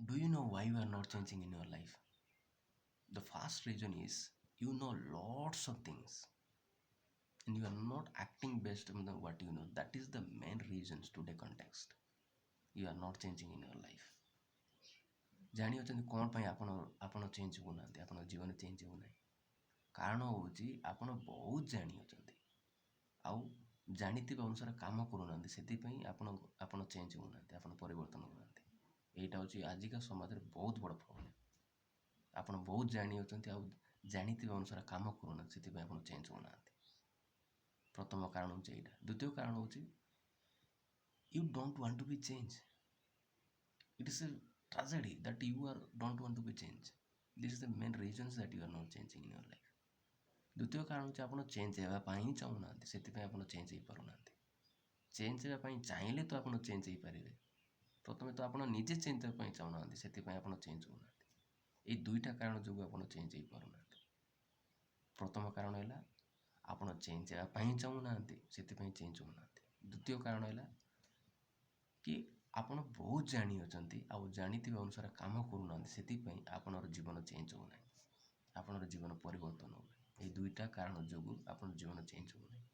Do you know why you are not changing in your life? The first reason is you know lots of things and you are not acting based on what you know. That is the main reasons today context. You are not changing in your life. ଜାଣିଅଛନ୍ତି କ'ଣ ପାଇଁ ଆପଣ change ହେଉନାହାନ୍ତି, ଆପଣଙ୍କ ଜୀବନ change ହେଉନାହିଁ? କାରଣ ହେଉଛି ଆପଣ ବହୁତ ଜାଣିଅଛନ୍ତି ଆଉ ଜାଣିଥିବା ଅନୁସାରେ କାମ କରୁନାହାନ୍ତି, ସେଥିପାଇଁ ଆପଣ ଚେଞ୍ଜ ହେଉନାହାନ୍ତି, ଆପଣ ପରିବର୍ତ୍ତନ ହେଉନାହାନ୍ତି। ଏଇଟା ହେଉଛି ଆଜିକା ସମାଜରେ ବହୁତ ବଡ଼ ପ୍ରୋବ୍ଲେମ୍। ଆପଣ ବହୁତ ଜାଣିଅଛନ୍ତି ଆଉ ଜାଣିଥିବା ଅନୁସାରେ କାମ କରୁନାହାନ୍ତି, ସେଥିପାଇଁ ଆପଣ ଚେଞ୍ଜ ହେଉନାହାନ୍ତି। ପ୍ରଥମ କାରଣ ହେଉଛି ଏଇଟା। ଦ୍ୱିତୀୟ କାରଣ ହେଉଛି you don't want to be change. It is a tragedy that you are don't want to be changed. This is the main reasons that you are not changing in your life. ଦ୍ୱିତୀୟ କାରଣ ହେଉଛି ଆପଣ change ହେବା ପାଇଁ ହିଁ ଚାହୁଁନାହାନ୍ତି, ସେଥିପାଇଁ ଆପଣ ଚେଞ୍ଜ ହେଇପାରୁନାହାନ୍ତି। ଚେଞ୍ଜ ହେବା ପାଇଁ ଚାହିଁଲେ ତ ଆପଣ ଚେଞ୍ଜ ହେଇପାରିବେ। ପ୍ରଥମେ ତ ଆପଣ ନିଜେ ଚେଞ୍ଜ ହେବା ପାଇଁ ଚାହୁଁନାହାନ୍ତି, ସେଥିପାଇଁ ଆପଣ ଚେଞ୍ଜ ହେଉନାହାନ୍ତି। ଏଇ ଦୁଇଟା କାରଣ ଯୋଗୁଁ ଆପଣ ଚେଞ୍ଜ ହେଇପାରୁନାହାନ୍ତି। ପ୍ରଥମ କାରଣ ହେଲା ଆପଣ ଚେଞ୍ଜ ହେବା ପାଇଁ ଚାହୁଁନାହାନ୍ତି, ସେଥିପାଇଁ ଚେଞ୍ଜ ହେଉନାହାନ୍ତି। ଦ୍ୱିତୀୟ କାରଣ ହେଲା କି ଆପଣ ବହୁତ ଜାଣିଅଛନ୍ତି ଆଉ ଜାଣିଥିବା ଅନୁସାରେ କାମ କରୁନାହାନ୍ତି, ସେଥିପାଇଁ ଆପଣଙ୍କର ଜୀବନ ଚେଞ୍ଜ ହେଉନାହିଁ, ଆପଣଙ୍କର ଜୀବନ ପରିବର୍ତ୍ତନ ହେଉନାହିଁ। ଏଇ ଦୁଇଟା କାରଣ ଯୋଗୁଁ ଆପଣଙ୍କ ଜୀବନ ଚେଞ୍ଜ ହେଉନାହିଁ।